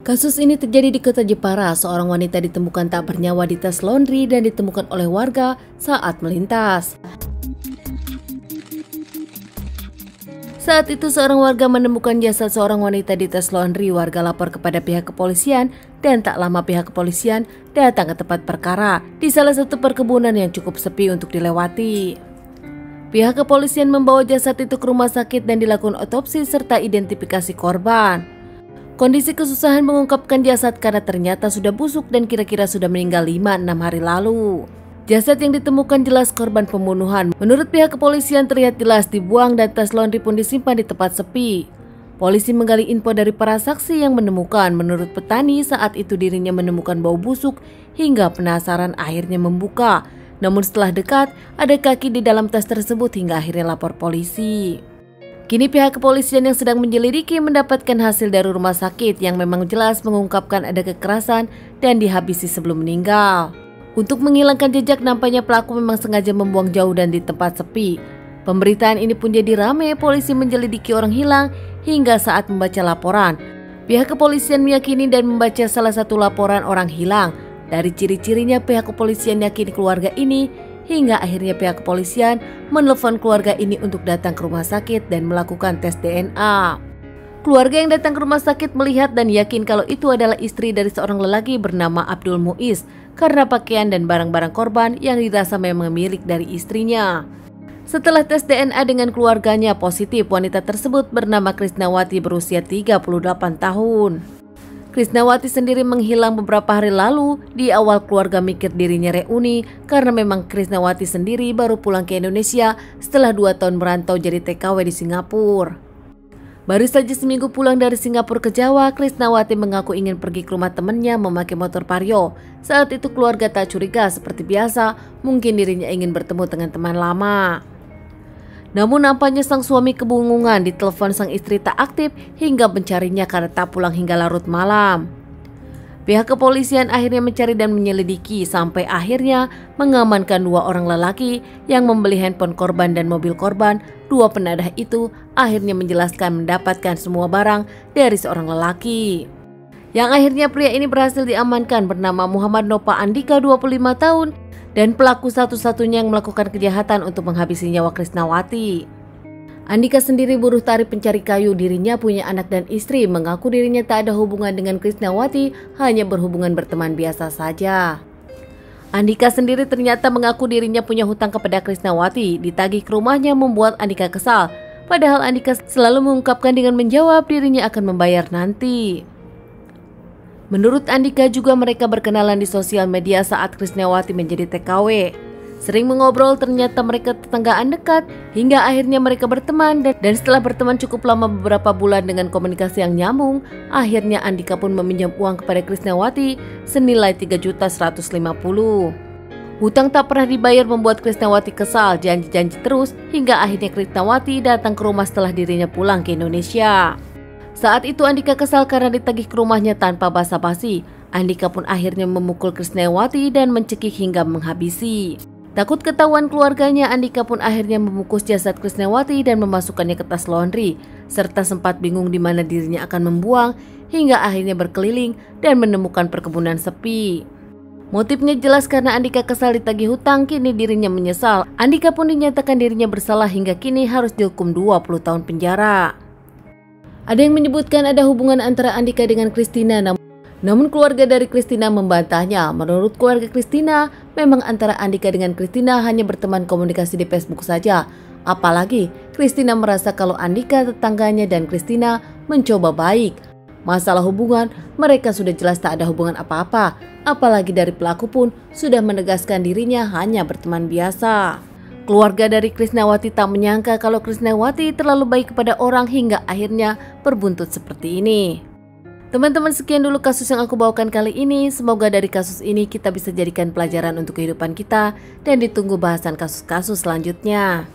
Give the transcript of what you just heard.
Kasus ini terjadi di Kota Jepara. Seorang wanita ditemukan tak bernyawa di tas laundry dan ditemukan oleh warga saat melintas. Saat itu seorang warga menemukan jasad seorang wanita di tas laundry. Warga lapor kepada pihak kepolisian dan tak lama pihak kepolisian datang ke tempat perkara di salah satu perkebunan yang cukup sepi untuk dilewati. Pihak kepolisian membawa jasad itu ke rumah sakit dan dilakukan otopsi serta identifikasi korban. Kondisi kesusahan mengungkapkan jasad karena ternyata sudah busuk dan kira-kira sudah meninggal 5-6 hari lalu. Jasad yang ditemukan jelas korban pembunuhan. Menurut pihak kepolisian terlihat jelas dibuang dan tas laundry pun disimpan di tempat sepi. Polisi menggali info dari para saksi yang menemukan. Menurut petani saat itu dirinya menemukan bau busuk hingga penasaran akhirnya membuka. Namun setelah dekat ada kaki di dalam tas tersebut hingga akhirnya lapor polisi. Kini pihak kepolisian yang sedang menyelidiki mendapatkan hasil dari rumah sakit yang memang jelas mengungkapkan ada kekerasan dan dihabisi sebelum meninggal. Untuk menghilangkan jejak nampaknya pelaku memang sengaja membuang jauh dan di tempat sepi. Pemberitaan ini pun jadi ramai, polisi menyelidiki orang hilang hingga saat membaca laporan. Pihak kepolisian meyakini dan membaca salah satu laporan orang hilang. Dari ciri-cirinya pihak kepolisian yakini keluarga ini hingga akhirnya pihak kepolisian menelpon keluarga ini untuk datang ke rumah sakit dan melakukan tes DNA. Keluarga yang datang ke rumah sakit melihat dan yakin kalau itu adalah istri dari seorang lelaki bernama Abdul Muiz karena pakaian dan barang-barang korban yang dirasa memang milik dari istrinya. Setelah tes DNA dengan keluarganya positif, wanita tersebut bernama Krisnawati berusia 38 tahun. Krisnawati sendiri menghilang beberapa hari lalu. Di awal keluarga mikir dirinya reuni karena memang Krisnawati sendiri baru pulang ke Indonesia setelah 2 tahun merantau jadi TKW di Singapura. Baru saja seminggu pulang dari Singapura ke Jawa, Krisnawati mengaku ingin pergi ke rumah temannya memakai motor Vario. Saat itu keluarga tak curiga, seperti biasa mungkin dirinya ingin bertemu dengan teman lama. Namun nampaknya sang suami kebingungan, ditelepon sang istri tak aktif hingga mencarinya karena tak pulang hingga larut malam. Pihak kepolisian akhirnya mencari dan menyelidiki sampai akhirnya mengamankan 2 orang lelaki yang membeli handphone korban dan mobil korban. 2 penadah itu akhirnya menjelaskan mendapatkan semua barang dari seorang lelaki. Yang akhirnya pria ini berhasil diamankan bernama Muhammad Nopa Andika 25 tahun. Dan pelaku satu-satunya yang melakukan kejahatan untuk menghabisi nyawa Krisnawati. Andika sendiri buruh tari pencari kayu, dirinya punya anak dan istri, mengaku dirinya tak ada hubungan dengan Krisnawati, hanya berhubungan berteman biasa saja. Andika sendiri ternyata mengaku dirinya punya hutang kepada Krisnawati, ditagih ke rumahnya membuat Andika kesal. Padahal Andika selalu mengungkapkan dengan menjawab dirinya akan membayar nanti. Menurut Andika juga mereka berkenalan di sosial media saat Krisnawati menjadi TKW. Sering mengobrol, ternyata mereka tetanggaan dekat hingga akhirnya mereka berteman dan setelah berteman cukup lama beberapa bulan dengan komunikasi yang nyambung, akhirnya Andika pun meminjam uang kepada Krisnawati senilai 3.150.000. Hutang tak pernah dibayar membuat Krisnawati kesal, janji-janji terus hingga akhirnya Krisnawati datang ke rumah setelah dirinya pulang ke Indonesia. Saat itu Andika kesal karena ditagih ke rumahnya tanpa basa-basi. Andika pun akhirnya memukul Krisnawati dan mencekik hingga menghabisi. Takut ketahuan keluarganya, Andika pun akhirnya membungkus jasad Krisnawati dan memasukkannya ke tas laundry, serta sempat bingung di mana dirinya akan membuang hingga akhirnya berkeliling dan menemukan perkebunan sepi. Motifnya jelas karena Andika kesal ditagih hutang, kini dirinya menyesal. Andika pun dinyatakan dirinya bersalah hingga kini harus dihukum 20 tahun penjara. Ada yang menyebutkan ada hubungan antara Andika dengan Christina, namun keluarga dari Christina membantahnya. Menurut keluarga Christina, memang antara Andika dengan Christina hanya berteman komunikasi di Facebook saja. Apalagi Christina merasa kalau Andika tetangganya dan Christina mencoba baik. Masalah hubungan, mereka sudah jelas tak ada hubungan apa-apa. Apalagi dari pelaku pun sudah menegaskan dirinya hanya berteman biasa. Keluarga dari Krisnawati tak menyangka kalau Krisnawati terlalu baik kepada orang hingga akhirnya berbuntut seperti ini. Teman-teman, sekian dulu kasus yang aku bawakan kali ini. Semoga dari kasus ini kita bisa jadikan pelajaran untuk kehidupan kita dan ditunggu bahasan kasus-kasus selanjutnya.